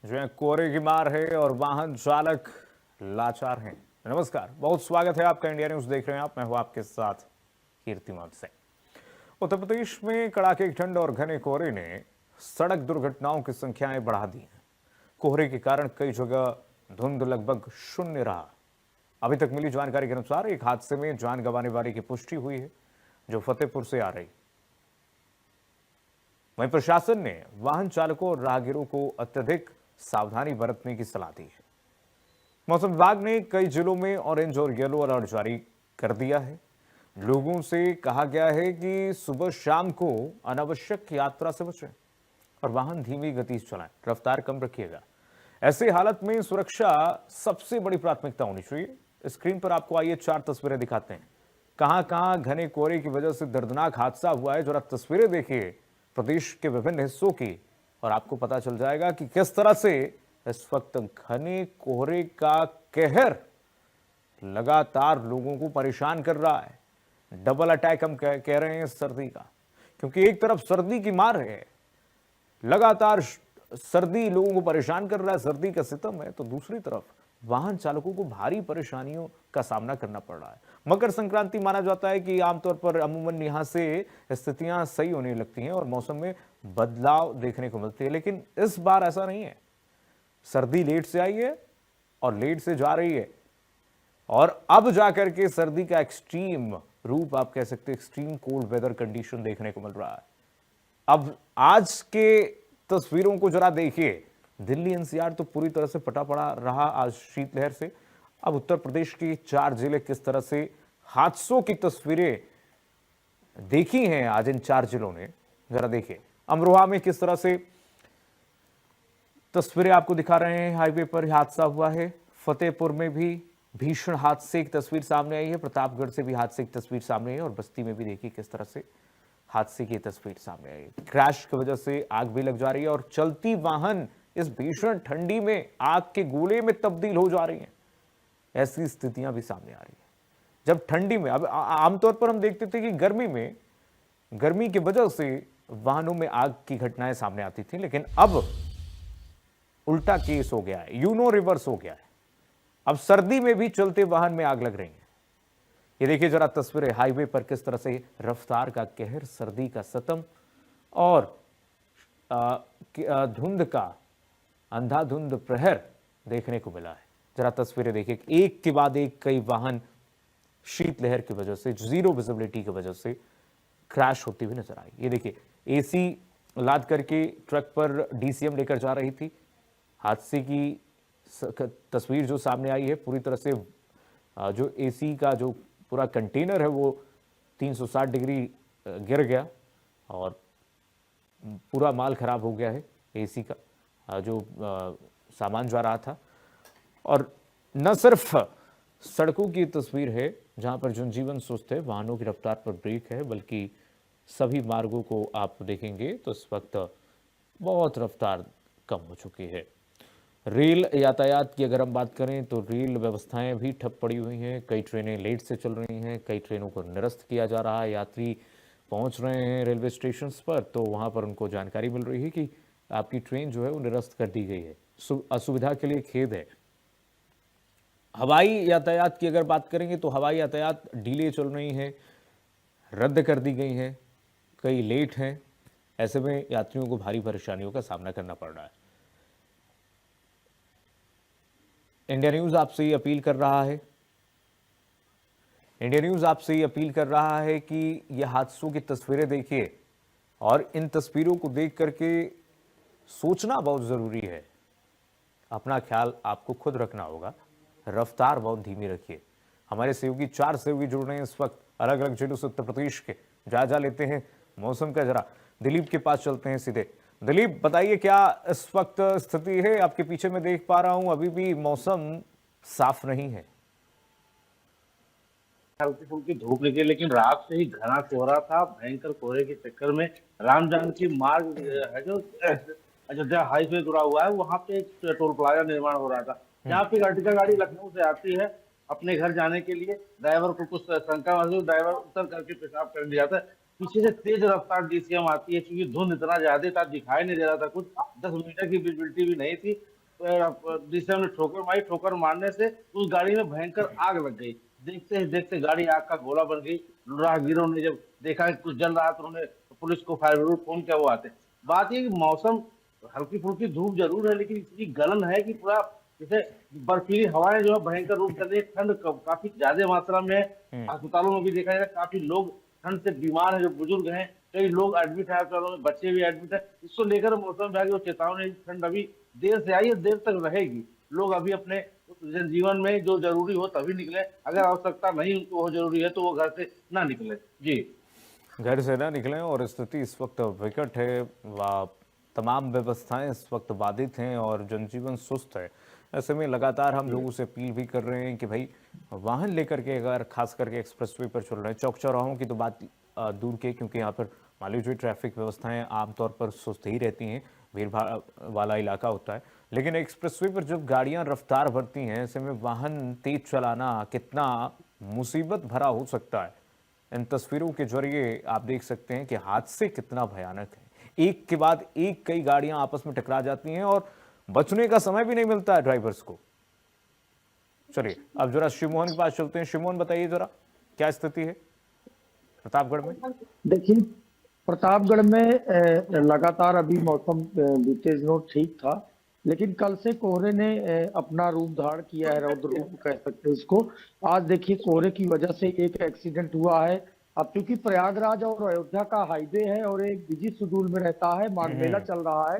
जो है कोहरे की मार है और वाहन चालक लाचार हैं। नमस्कार, बहुत स्वागत है आपका। इंडिया न्यूज देख रहे हैं आप, मैं हूं आपके साथ कीर्तिमान सिंह। उत्तर प्रदेश में कड़ाके की ठंड और घने कोहरे ने सड़क दुर्घटनाओं की संख्याएं बढ़ा दी हैं। कोहरे के कारण कई जगह धुंध लगभग शून्य रहा। अभी तक मिली जानकारी के अनुसार एक हादसे में जान गंवाने वाले की पुष्टि हुई है, जो फतेहपुर से आ रही। वहीं प्रशासन ने वाहन चालकों और राहगीरों को अत्यधिक सावधानी बरतने की सलाह दी है। मौसम विभाग ने कई जिलों में ऑरेंज और येलो अलर्ट जारी कर दिया है। लोगों से कहा गया है कि सुबह शाम को अनावश्यक यात्रा से बचें और वाहन धीमी गति से चलाएं, रफ्तार कम रखिएगा। ऐसे हालत में सुरक्षा सबसे बड़ी प्राथमिकता होनी चाहिए। स्क्रीन पर आपको आइए 4 तस्वीरें दिखाते हैं। कहां कहां घने कोहरे की वजह से दर्दनाक हादसा हुआ है, जरा तस्वीरें देखिए प्रदेश के विभिन्न हिस्सों की, और आपको पता चल जाएगा कि किस तरह से इस वक्त घने कोहरे का कहर लगातार लोगों को परेशान कर रहा है। डबल अटैक हम कह रहे हैं सर्दी का, क्योंकि एक तरफ सर्दी की मार है, लगातार सर्दी लोगों को परेशान कर रहा है, सर्दी का सितम है, तो दूसरी तरफ वाहन चालकों को भारी परेशानियों का सामना करना पड़ रहा है। मकर संक्रांति माना जाता है कि आमतौर पर अमूमन यहां से स्थितियां सही होने लगती हैं और मौसम में बदलाव देखने को मिलती है, लेकिन इस बार ऐसा नहीं है। सर्दी लेट से आई है और लेट से जा रही है, और अब जाकर के सर्दी का एक्सट्रीम रूप, आप कह सकते हैं एक्सट्रीम कोल्ड वेदर कंडीशन देखने को मिल रहा है। अब आज के तस्वीरों को जरा देखिए। दिल्ली एनसीआर तो पूरी तरह से पटा पड़ा रहा आज शीतलहर से। अब उत्तर प्रदेश के 4 जिले किस तरह से हादसों की तस्वीरें देखी हैं आज इन 4 जिलों ने, जरा देखिए। अमरोहा में किस तरह से तस्वीरें आपको दिखा रहे हैं, हाईवे पर हादसा हुआ है। फतेहपुर में भी भीषण हादसे की तस्वीर सामने आई है। प्रतापगढ़ से भी हादसे की तस्वीर सामने आई है, और बस्ती में भी देखिए किस तरह से हादसे की तस्वीर सामने आई। क्रैश की वजह से आग भी लग जा रही है और चलती वाहन इस भीषण ठंडी में आग के गोले में तब्दील हो जा रही हैं। ऐसी स्थितियां भी सामने आ रही है। जब ठंडी में, अब आमतौर पर हम देखते थे कि गर्मी की वजह से वाहनों में आग की घटनाएं सामने आती थी, लेकिन अब उल्टा केस हो गया है, रिवर्स हो गया है। अब सर्दी में भी चलते वाहन में आग लग रही है। ये देखिए जरा तस्वीरें, हाईवे पर किस तरह से रफ्तार का कहर, सर्दी का सतम और धुंध का अंधाधुंध प्रहर देखने को मिला है। जरा तस्वीरें देखिए, एक के बाद एक कई वाहन शीतलहर की वजह से, जीरो विजिबिलिटी की वजह से क्रैश होती हुई नजर आई। ये देखिए, एसी लाद करके ट्रक पर डीसीएम लेकर जा रही थी। हादसे की तस्वीर जो सामने आई है, पूरी तरह से जो एसी का जो पूरा कंटेनर है वो 360 डिग्री गिर गया और पूरा माल खराब हो गया है। एसी का जो सामान जा रहा था, और न सिर्फ सड़कों की तस्वीर है जहां पर जनजीवन सुस्त है, वाहनों की रफ्तार पर ब्रेक है, बल्कि सभी मार्गों को आप देखेंगे तो इस वक्त बहुत रफ्तार कम हो चुकी है। रेल यातायात की अगर हम बात करें तो रेल व्यवस्थाएं भी ठप पड़ी हुई हैं। कई ट्रेनें लेट से चल रही हैं, कई ट्रेनों को निरस्त किया जा रहा है। यात्री पहुंच रहे हैं रेलवे स्टेशन पर, तो वहां पर उनको जानकारी मिल रही है कि आपकी ट्रेन जो है वो निरस्त कर दी गई है। असुविधा के लिए खेद है। हवाई यातायात की अगर बात करेंगे तो हवाई यातायात डिले चल रही है, रद्द कर दी गई है, कई लेट हैं। ऐसे में यात्रियों को भारी परेशानियों का सामना करना पड़ रहा है। इंडिया न्यूज आपसे ये अपील कर रहा है, इंडिया न्यूज आपसे ये अपील कर रहा है कि ये हादसों की तस्वीरें देखिए, और इन तस्वीरों को देख करके सोचना बहुत जरूरी है। अपना ख्याल आपको खुद रखना होगा, रफ्तार बहुत धीमी रखिए। हमारे सहयोगी 4 सहयोगी जुड़ रहे हैं इस वक्त अलग अलग जिलों से उत्तर प्रदेश के। जायजा लेते हैं मौसम का, जरा दिलीप के पास चलते हैं सीधे। दिलीप, बताइए क्या इस वक्त स्थिति है? आपके पीछे मैं देख पा रहा हूं अभी भी मौसम साफ नहीं है। हल्की फुल्की धूप निकली, लेकिन रात से ही घना कोहरा था। भयंकर कोहरे के चक्कर में राम जानकी मार्ग है जो अयोध्या हाईवे जुड़ा हुआ है, वहां पे एक टोल प्लाजा निर्माण हो रहा था, जहाँ पे अर्टिगा गाड़ी लखनऊ से आती है अपने घर जाने के लिए। ड्राइवर को कुछ शंका महसूस, ड्राइवर उतर करके पेशाब कर दिया था, पीछे से तेज रफ्तार डीसीएम आती है, क्योंकि धुंध इतना ज्यादा था, दिखाई नहीं दे रहा था कुछ, 10 मीटर की विजिबिलिटी भी नहीं थी। डीसीएम ने ठोकर मारी, ठोकर मारने से उस गाड़ी में भयंकर आग लग गई। देखते ही देखते गाड़ी आग का गोला बन गई। राहगीरों ने जब देखा कि कुछ जल रहा, तो उन्होंने पुलिस को, फायर ब्रिगेड फोन किया, वो आते। बात ये कि मौसम हल्की फुल्की धूप जरूर है, लेकिन इतनी गलन है कि पूरा जैसे बर्फीली हवाएं जो है भयंकर रूप कर रही है। ठंड काफी ज्यादा मात्रा में है। हम्म। अस्पतालों में भी देखा जाए, काफी लोग ठंड से बीमार हैं, जो बुजुर्ग हैं, कई लोग एडमिट है, अस्पतालों में बच्चे भी एडमिट है। इसको लेकर मौसम विभाग की चेतावनी है कि ठंड अभी देर से आई है, देर तक रहेगी। लोग अभी अपने जनजीवन में जो जरूरी हो तभी निकले, अगर आवश्यकता नहीं उनको हो जरूरी है तो वो घर से ना निकले। जी। घर से ना निकलें, और स्थिति इस वक्त विकट है। तमाम व्यवस्थाएं इस वक्त बाधित हैं और जनजीवन सुस्त है। ऐसे में लगातार हम लोगों से अपील भी कर रहे हैं कि भाई वाहन लेकर के, अगर खास करके एक्सप्रेसवे पर चल रहे हैं, चौक चौराहों की तो बात दूर के, क्योंकि यहाँ पर मान लीजिए ट्रैफिक व्यवस्थाएं आमतौर पर सुस्त ही रहती हैं, भीड़ भाड़ वाला इलाका होता है। लेकिन एक्सप्रेसवे पर जब गाड़ियां रफ्तार भरती हैं, ऐसे में वाहन तेज चलाना कितना मुसीबत भरा हो सकता है। इन तस्वीरों के जरिए आप देख सकते हैं कि हादसे कितना भयानक है। एक के बाद एक कई गाड़ियां आपस में टकरा जाती हैं और बचने का समय भी नहीं मिलता है ड्राइवर्स को। चलिए अब जरा शिवमोहन के पास चलते हैं। शिवमोहन, बताइए जरा क्या स्थिति है प्रतापगढ़ में। देखिए, प्रतापगढ़ में लगातार अभी मौसम बीते दिनों ठीक था, लेकिन कल से कोहरे ने अपना रूप धारण किया है, रौद्र रूप कह सकते हैं इसको। आज देखिए, कोहरे की वजह से एक एक्सीडेंट हुआ है। अब चूंकि प्रयागराज और अयोध्या का हाईवे है और एक बिजी शेड्यूल में रहता है, माघ मेला चल रहा है,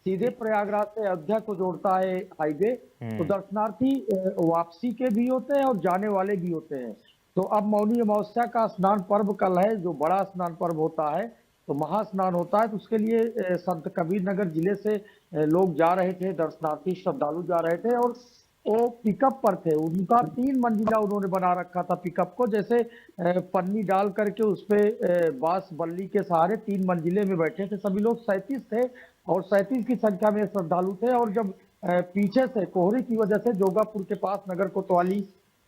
सीधे प्रयागराज से अयोध्या को जोड़ता है हाईवे, तो दर्शनार्थी वापसी के भी होते हैं और जाने वाले भी होते हैं। तो अब मौनी अमावस्या का स्नान पर्व कल है, जो बड़ा स्नान पर्व होता है, तो महास्नान होता है। तो उसके लिए संत कबीर नगर जिले से लोग जा रहे थे, दर्शनार्थी श्रद्धालु जा रहे थे, और वो पिकअप पर थे। उनका 3 मंजिला उन्होंने बना रखा था पिकअप को, जैसे पन्नी डाल करके उस पे बांस बल्ली के सहारे 3 मंजिले में बैठे थे सभी लोग। 37 थे और 37 की संख्या में श्रद्धालु थे। और जब पीछे से कोहरे की वजह से जोगापुर के पास नगर कोतवाली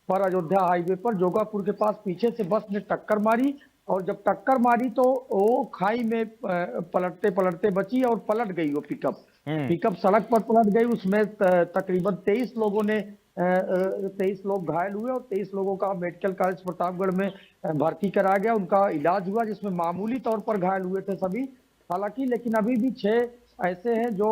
पर अयोध्या हाईवे पर जोगापुर के पास पीछे से बस ने टक्कर मारी, और जब टक्कर मारी तो वो खाई में पलटते पलटते बची और पलट गई वो पिकअप। पिकअप सड़क पर पलट गई। उसमें तकरीबन 23 लोगों ने 23 लोग घायल हुए और 23 लोगों का मेडिकल कॉलेज प्रतापगढ़ में भर्ती कराया गया। उनका इलाज हुआ, जिसमें मामूली तौर पर घायल हुए थे सभी हालांकि, लेकिन अभी भी 6 ऐसे हैं जो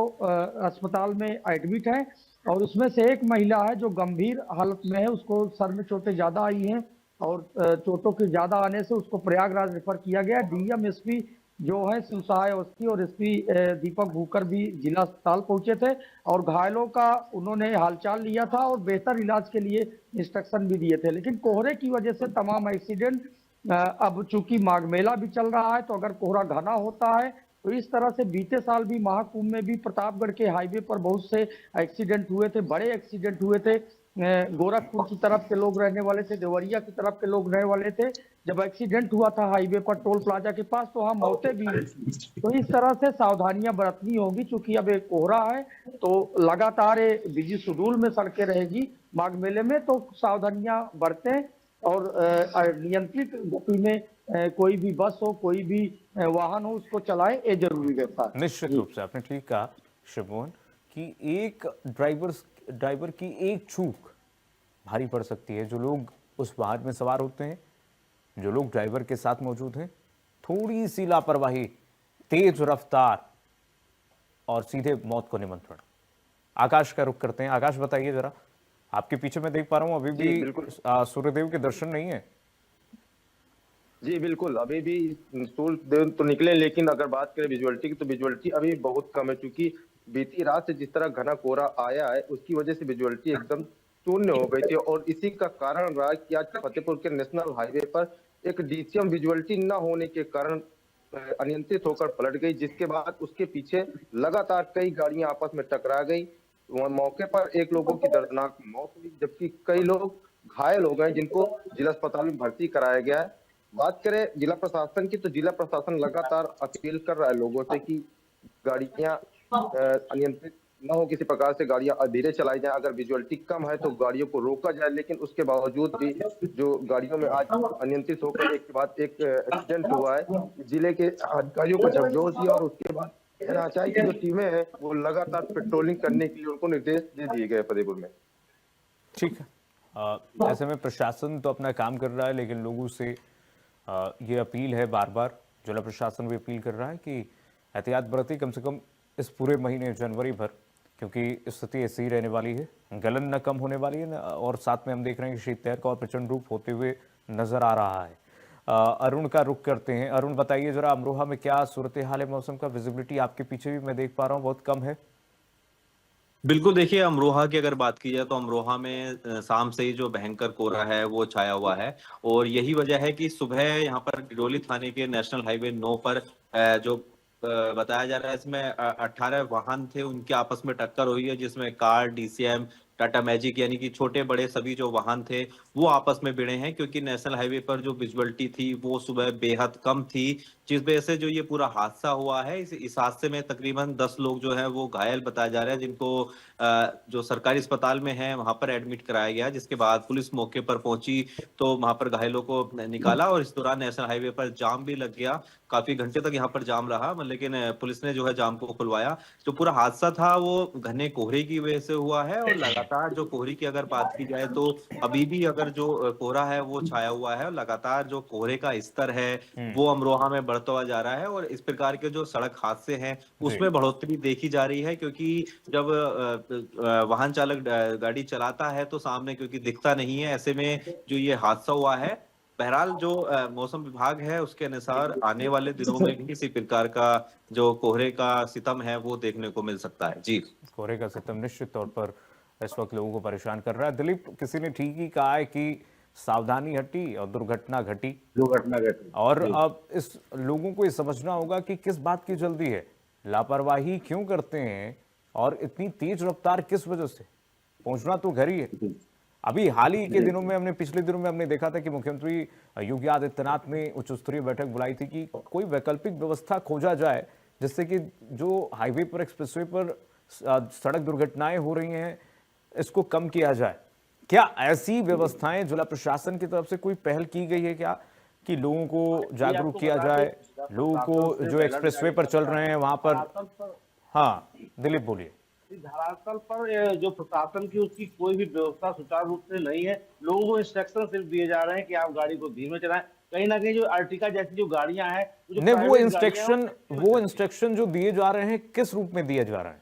अस्पताल में एडमिट हैं, और उसमें से एक महिला है जो गंभीर हालत में है। उसको सर में चोटें ज्यादा आई हैं, और चोटों के ज्यादा आने से उसको प्रयागराज रेफर किया गया। डीएम एसपी जो है शिव सहाय अवस्थी और एसपी दीपक भूकर भी जिला अस्पताल पहुंचे थे, और घायलों का उन्होंने हालचाल लिया था और बेहतर इलाज के लिए इंस्ट्रक्शन भी दिए थे। लेकिन कोहरे की वजह से तमाम एक्सीडेंट, अब चूंकि माघ मेला भी चल रहा है, तो अगर कोहरा घना होता है तो इस तरह से बीते साल भी महाकुंभ में भी प्रतापगढ़ के हाईवे पर बहुत से एक्सीडेंट हुए थे, बड़े एक्सीडेंट हुए थे। गोरखपुर की तरफ के लोग रहने वाले थे, देवरिया की तरफ के लोग रहने वाले थे। जब एक्सीडेंट हुआ था हाईवे पर टोल प्लाजा के पास, तो वहां मौतें भी हुई थी। तो इस तरह से सावधानियां बरतनी होगी, क्योंकि अब एक कोहरा है, तो लगातार बिजी शेड्यूल में सड़कें रहेगी माघ मेले में। तो सावधानियां बरतें और नियंत्रित गति में कोई भी बस हो, कोई भी वाहन हो, उसको चलाएं, ये जरूरी रहता है। निश्चित रूप से आपने ठीक कहा शिवमोहन कि एक ड्राइवर की एक चूक भारी पड़ सकती है। जो लोग उस वाहन में सवार होते हैं, जो लोग ड्राइवर के साथ मौजूद हैं, थोड़ी सी लापरवाही, तेज रफ्तार और सीधे मौत को निमंत्रण। आकाश का रुख करते हैं। आकाश, बताइए जरा, आपके पीछे मैं देख पा रहा हूं अभी भी सूर्यदेव के दर्शन नहीं है। जी बिल्कुल, अभी भी सूर्यदेव तो निकले, लेकिन अगर बात करें विजुअलिटी की, तो विजुअलिटी अभी बहुत कम है, क्योंकि बीती रात से जिस तरह घना कोहरा आया है, उसकी वजह से विजुअलिटी एकदम शून्य हो गई थी। और इसी का कारण रहा कि आज फतेहपुर के नेशनल हाईवे पर एक डीसीएम विजुअलिटी न होने के कारण अनियंत्रित होकर पलट गई, जिसके बाद उसके पीछे लगातार कई गाड़ियां आपस में टकरा गई। मौके पर एक लोगों की दर्दनाक मौत हुई, जबकि कई लोग घायल हो गए, जिनको जिला अस्पताल में भर्ती कराया गया है। बात करें जिला प्रशासन की, तो जिला प्रशासन लगातार अपील कर रहा है लोगों से कि गाड़ियां अनियंत्रित न हो किसी प्रकार से गाड़ियां धीरे चलाई जाए, अगर विजुअलिटी कम है तो गाड़ियों को रोका जाए, लेकिन उसके बावजूद भी जो गाड़ियों में आज अनियंत्रित होकर एक के बाद एक एक्सीडेंट हुआ है, जिले के अधिकारियों को झकझोर दिया और उसके बाद एनएचआई की जो टीमें हैं वो लगातार पेट्रोलिंग करने के लिए उनको निर्देश दे दिए गए फतेहपुर में। ठीक है। ऐसे में प्रशासन तो अपना काम कर रहा है, लेकिन लोगों से ये अपील है, बार बार जिला प्रशासन भी अपील कर रहा है कि एहतियात बरती कम से कम इस पूरे महीने जनवरी भर, क्योंकि स्थिति ऐसी ही रहने वाली है, गलन न कम होने वाली है और साथ में हम देख रहे हैं कि शीतलहर का और प्रचंड रूप होते हुए नजर आ रहा है। अरुण का रुख करते हैं। अरुण, बताइए जरा, अमरोहा में क्या सूरत हाल है मौसम का? विजिबिलिटी आपके पीछे भी मैं देख पा रहा हूँ बहुत कम है। बिल्कुल, देखिए अमरोहा की अगर बात की जाए तो अमरोहा में शाम से ही जो भयंकर कोहरा है वो छाया हुआ है और यही वजह है कि सुबह यहाँ पर डिडोली थाने के नेशनल हाईवे 9 पर जो बताया जा रहा है इसमें 18 वाहन थे, उनके आपस में टक्कर हुई है, जिसमें कार, डीसीएम, टाटा मैजिक यानी कि छोटे बड़े सभी जो वाहन थे वो आपस में भिड़े हैं, क्योंकि नेशनल हाईवे पर जो विजुअलिटी थी वो सुबह बेहद कम थी, जिस वजह से जो ये पूरा हादसा हुआ है। इस हादसे में तकरीबन 10 लोग जो है वो घायल बताया जा रहा है, जिनको जो सरकारी अस्पताल में है वहां पर एडमिट कराया गया, जिसके बाद पुलिस मौके पर पहुंची तो वहां पर घायलों को निकाला और इस दौरान नेशनल हाईवे पर जाम भी लग गया। काफी घंटे तक यहाँ पर जाम रहा, लेकिन पुलिस ने जो है जाम को खुलवाया। जो पूरा हादसा था वो घने कोहरे की वजह से हुआ है और लगातार जो कोहरे की अगर बात की जाए तो अभी भी अगर जो कोहरा है वो छाया हुआ है और लगातार जो कोहरे का स्तर है वो अमरोहा में बढ़ता हुआ जा रहा है और इस प्रकार के जो सड़क हादसे हैं उसमें बढ़ोतरी देखी जा रही है, क्योंकि जब वाहन चालक गाड़ी चलाता है तो सामने क्योंकि दिखता नहीं है, ऐसे में जो ये हादसा हुआ है। बहरहाल जो मौसम विभाग है उसके अनुसार आने वाले दिनों में भी इसी प्रकार का जो कोहरे का सितम है वो देखने को मिल सकता है। जी, कोहरे का सितम निश्चित तौर पर इस वक्त लोगों को परेशान कर रहा है। दिलीप, किसी ने ठीक ही कहा है कि सावधानी हटी और दुर्घटना घटी, दुर्घटना घटी। और अब इस लोगों को ये समझना होगा कि किस बात की जल्दी है, लापरवाही क्यों करते हैं और इतनी तेज रफ्तार किस वजह से? पहुंचना तो घर ही है। अभी हाल ही के दिनों में हमने, पिछले दिनों में हमने देखा था कि मुख्यमंत्री योगी आदित्यनाथ ने उच्च स्तरीय बैठक बुलाई थी कि कोई वैकल्पिक व्यवस्था खोजा जाए जिससे कि जो हाईवे पर, एक्सप्रेसवे पर सड़क दुर्घटनाएं हो रही हैं इसको कम किया जाए। क्या ऐसी व्यवस्थाएं जिला प्रशासन की तरफ से कोई पहल की गई है क्या, कि लोगों को जागरूक किया जाए, लोगों को जो एक्सप्रेसवे पर चल रहे हैं वहां पर? हाँ दिलीप बोलिए। धरातल पर जो प्रशासन की उसकी कोई भी व्यवस्था सुचारू रूप से नहीं है। लोगों को इंस्ट्रक्शन सिर्फ दिए जा रहे हैं कि आप गाड़ी को धीमे चलाएं। कहीं ना कहीं जो अर्टिका जैसी जो गाड़ियां हैं, नहीं, वो इंस्ट्रक्शन जो दिए जा रहे हैं किस रूप में दिए जा रहे हैं?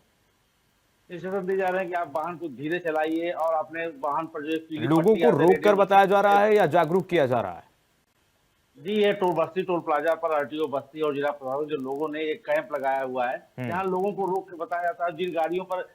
इंस्ट्रक्शन दिए जा रहे हैं कि आप वाहन को धीरे चलाइए और अपने वाहन पर जो लोगों को रोक कर बताया जा रहा है या जागरूक किया जा रहा है? जी, ये बस्ती टोल प्लाजा पर आरटीओ बस्ती और जिला प्रशासन जो लोगों ने एक कैंप लगाया हुआ है, जहाँ लोगों को रोक के बताया जाता है। जिन गाड़ियों पर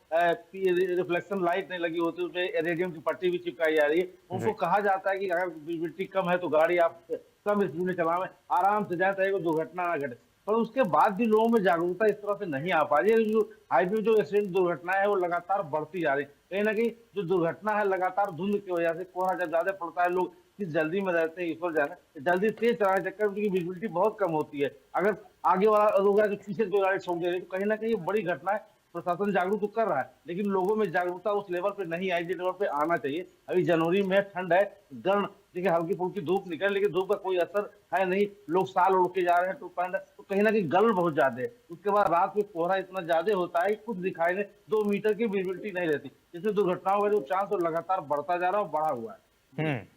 रिफ्लेक्शन लाइट नहीं लगी होती उसमें रेडियम की पट्टी भी चिपकाई जा रही है, उनको कहा जाता है कि अगर विजिबिलिटी कम है तो गाड़ी आप कम स्पीड में चलाएं, आराम से जाए ताकि दुर्घटना ना घटे। पर उसके बाद भी लोगों में जागरूकता इस तरह से नहीं आ पा रही है। जो हाईवे जो एक्सीडेंट दुर्घटनाएं है वो लगातार बढ़ती जा रही है। कहीं ना कहीं जो दुर्घटना है लगातार धुंध की वजह से, कोहरा जब ज्यादा पड़ता है, लोग किस जल्दी में रहते हैं ईश्वर जाने, जल्दी तेज चलाने के चक्कर में उनकी विजिबिलिटी बहुत कम होती है। अगर आगे वाला रोक है तो पीछे कोई गाड़ी ठोक दे रही है, तो कहीं ना कहीं बड़ी घटना है। प्रशासन जागरूक तो कर रहा है लेकिन लोगों में जागरूकता उस लेवल पे नहीं आई जिस लेवल पे आना चाहिए। अभी जनवरी में ठंड है, गर्म, देखिए हल्की फुल्की धूप निकले लेकिन धूप का कोई असर है नहीं। लोग साल उड़ के जा रहे हैं तो कहीं ना कहीं गर्म बहुत ज्यादा है। उसके बाद रात में कोहरा इतना ज्यादा होता है कुछ दिखाई नहीं, 2 मीटर की विजिबिलिटी नहीं रहती, जिससे दुर्घटनाओं का जो चांस लगातार बढ़ता जा रहा है, बढ़ा हुआ है।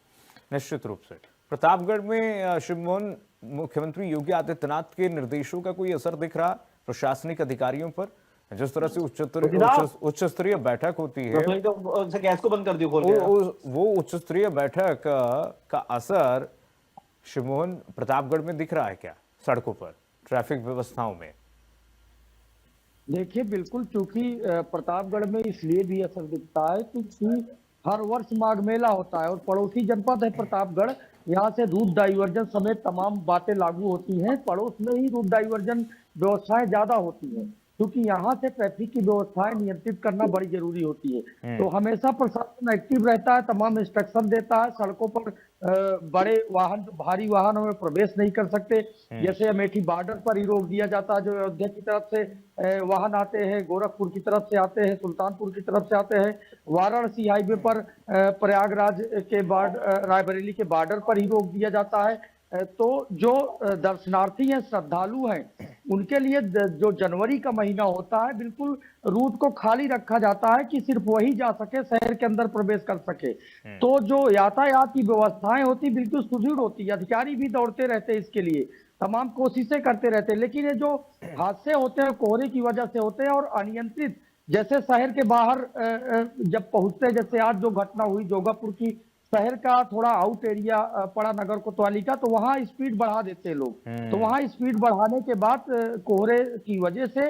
निश्चित रूप से प्रतापगढ़ में श्री मोहन, मुख्यमंत्री योगी आदित्यनाथ के निर्देशों का कोई असर दिख रहा प्रशासनिक अधिकारियों पर? जिस तरह से उच्च स्तरीय बैठक होती है, गैस को बंद कर दियो, वो उच्च स्तरीय बैठक का असर श्री मोहन प्रतापगढ़ में दिख रहा है क्या, सड़कों पर, ट्रैफिक व्यवस्थाओं में? देखिए बिल्कुल, चूंकि प्रतापगढ़ में इसलिए भी असर दिखता है क्योंकि हर वर्ष माघ मेला होता है और पड़ोसी जनपद है प्रतापगढ़, यहाँ से रूट डाइवर्जन समेत तमाम बातें लागू होती हैं। पड़ोस में ही रूट डाइवर्जन व्यवस्थाएं ज्यादा होती हैं, क्योंकि यहाँ से ट्रैफिक की व्यवस्थाएं नियंत्रित करना बड़ी जरूरी होती है। तो हमेशा प्रशासन एक्टिव रहता है, तमाम इंस्ट्रक्शन देता है, सड़कों पर बड़े वाहन, भारी वाहनों में प्रवेश नहीं कर सकते। जैसे अमेठी बॉर्डर पर ही रोक दिया जाता है, जो अयोध्या की तरफ से वाहन आते हैं, गोरखपुर की तरफ से आते हैं, सुल्तानपुर की तरफ से आते हैं। वाराणसी हाईवे पर प्रयागराज के रायबरेली के बॉर्डर पर ही रोक दिया जाता है। तो जो दर्शनार्थी हैं, श्रद्धालु हैं, उनके लिए जो जनवरी का महीना होता है, बिल्कुल रूट को खाली रखा जाता है कि सिर्फ वही जा सके, शहर के अंदर प्रवेश कर सके। तो जो यातायात की व्यवस्थाएं होती बिल्कुल सुदृढ़ होती है। अधिकारी भी दौड़ते रहते हैं इसके लिए, तमाम कोशिशें करते रहते हैं। लेकिन ये जो हादसे होते हैं कोहरे की वजह से होते हैं और अनियंत्रित, जैसे शहर के बाहर जब पहुंचते हैं, जैसे आज जो घटना हुई जोगापुर की, शहर का थोड़ा आउट एरिया पड़ा नगर कोतवाली का, तो वहां स्पीड बढ़ा देते हैं लोग। तो वहां स्पीड बढ़ाने के बाद कोहरे की वजह से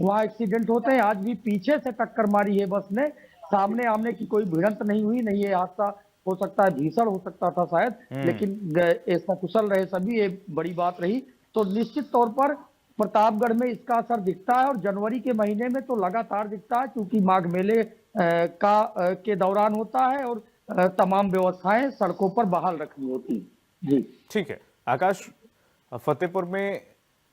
वहां एक्सीडेंट होते हैं। आज भी पीछे से टक्कर मारी है बस ने, सामने आमने की कोई भिड़ंत नहीं हुई। नहीं, ये हादसा हो सकता है भीषण हो सकता था शायद, लेकिन ऐसा कुशल रहे सभी, ये बड़ी बात रही। तो निश्चित तौर पर प्रतापगढ़ में इसका असर दिखता है और जनवरी के महीने में तो लगातार दिखता है, क्योंकि माघ मेले के दौरान होता है और तमाम व्यवस्थाएं सड़कों पर बहाल रखनी होती हैं। जी ठीक है आकाश, फतेहपुर में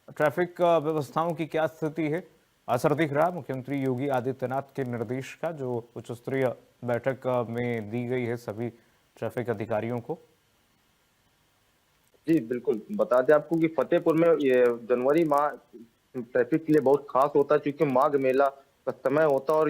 ट्रैफिक व्यवस्थाओं की क्या स्थिति है? असर दिख रहा है मुख्यमंत्री योगी आदित्यनाथ के निर्देश का, जो उच्च स्तरीय बैठक में दी गई है सभी ट्रैफिक अधिकारियों को? जी बिल्कुल, बता दें आपको कि फतेहपुर में ये जनवरी माह ट्रैफिक के लिए बहुत खास होता है, क्योंकि माघ मेला का समय होता है। और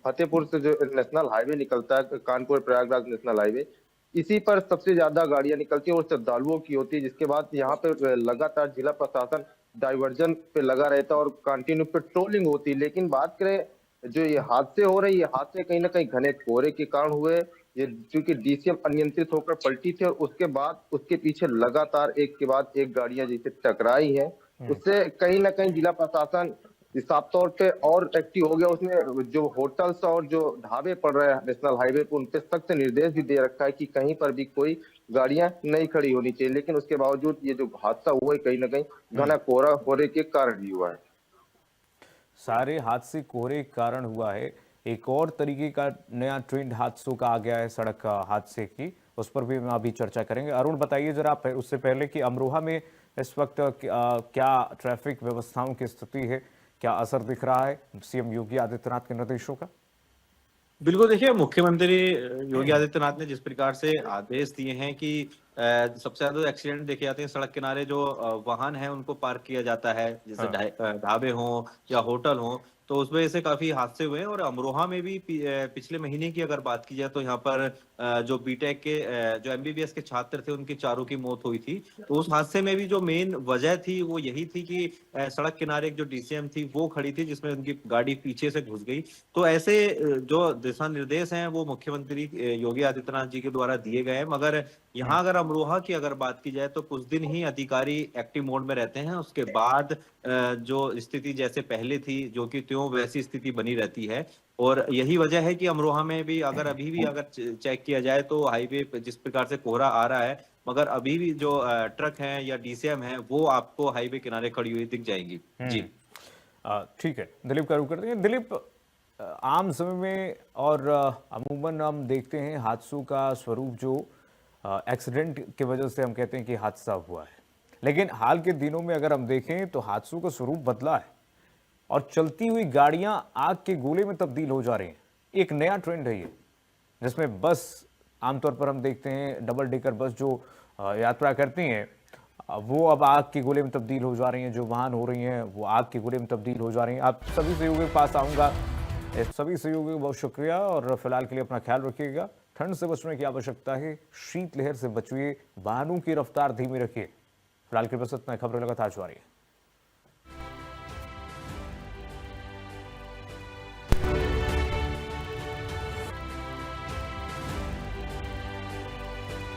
फतेहपुर से जो नेशनल हाईवे निकलता है, कानपुर प्रयागराज नेशनल हाईवे, इसी पर सबसे ज्यादा गाड़ियां निकलती है और श्रद्धालुओं की होती है। जिसके बाद यहाँ पे लगातार जिला प्रशासन डाइवर्जन पे लगा रहता है और कंटिन्यू पेट्रोलिंग होती है। लेकिन बात करें जो ये हादसे हो रहे हैं, ये हादसे कहीं ना कहीं घने कोहरे के कारण हुए। ये क्योंकि डीसीएम अनियंत्रित होकर पलटी थी और उसके बाद उसके पीछे लगातार एक के बाद एक गाड़ियां जैसे टकराई हैं, उससे कहीं ना कहीं जिला प्रशासन साफ तौर पे और एक्टिव हो गया। उसमें जो होटल्स और जो ढाबे पड़ रहे हैं नेशनल हाईवे पर, उन पे सख्त निर्देश भी दे रखा है कि कहीं पर भी कोई गाड़ियां नहीं खड़ी होनी चाहिए। लेकिन उसके बावजूद ये जो हादसा हुआ है, कहीं ना कहीं घना कोहरे के कारण ही हुआ है। सारे हादसे कोहरे के कारण हुआ है। एक और तरीके का नया ट्रेंड हादसों का आ गया है सड़क हादसे की, उस पर भी हम अभी चर्चा करेंगे। अरुण बताइए जरा उससे पहले कि अमरोहा में इस वक्त क्या ट्रैफिक व्यवस्थाओं की स्थिति है, क्या असर दिख रहा है सीएम योगी आदित्यनाथ के निर्देशों का? बिल्कुल, देखिए मुख्यमंत्री योगी आदित्यनाथ ने जिस प्रकार से आदेश दिए हैं कि सबसे ज्यादा एक्सीडेंट देखे जाते हैं सड़क किनारे, जो वाहन है उनको पार्क किया जाता है, जैसे ढाबे हों या होटल हों, तो उस वजह से काफी हादसे हुए हैं। और अमरोहा में भी पिछले महीने की अगर बात की जाए तो यहाँ पर जो बीटेक के जो एमबीबीएस के छात्र थे, उनकी चारों की मौत हुई थी। तो उस हादसे में भी जो मेन वजह थी वो यही थी कि सड़क किनारे एक जो डीसीएम थी वो खड़ी थी, जिसमें उनकी गाड़ी पीछे से घुस गई। तो ऐसे जो दिशा निर्देश हैं वो मुख्यमंत्री योगी आदित्यनाथ जी के द्वारा दिए गए हैं। मगर यहाँ अगर अमरोहा की अगर बात की जाए तो कुछ दिन ही अधिकारी एक्टिव मोड में रहते हैं, उसके बाद जो स्थिति जैसे पहले थी जो कि त्यों वैसी स्थिति बनी रहती है। और यही वजह है कि अमरोहा में भी अगर अभी भी अगर चेक किया जाए तो हाईवे पे जिस प्रकार से कोहरा आ रहा है, मगर अभी भी जो ट्रक हैं या डीसीएम है वो आपको हाईवे किनारे खड़ी हुई दिख जाएंगी। जी ठीक है, दिलीप का रुख करते हैं। दिलीप, आम समय में और अमूमन हम देखते हैं हादसों का स्वरूप जो एक्सीडेंट की वजह से हम कहते हैं कि हादसा हुआ है, लेकिन हाल के दिनों में अगर हम देखें तो हादसों का स्वरूप बदला है और चलती हुई गाड़ियां आग के गोले में तब्दील हो जा रही हैं। एक नया ट्रेंड है ये, जिसमें बस आमतौर पर हम देखते हैं डबल डेकर बस जो यात्रा करती हैं वो अब आग के गोले में तब्दील हो जा रही हैं, जो वाहन हो रही हैं वो आग के गोले में तब्दील हो जा रही हैं। आप सभी सहयोगियों के पास आऊँगा, सभी सहयोगियों को बहुत शुक्रिया और फिलहाल के लिए अपना ख्याल रखिएगा। ठंड से बचने की आवश्यकता है, शीतलहर से बचिए, वाहनों की रफ्तार धीमी रखिए। फिलहाल के बस इतना, खबरें लगातार जारी है।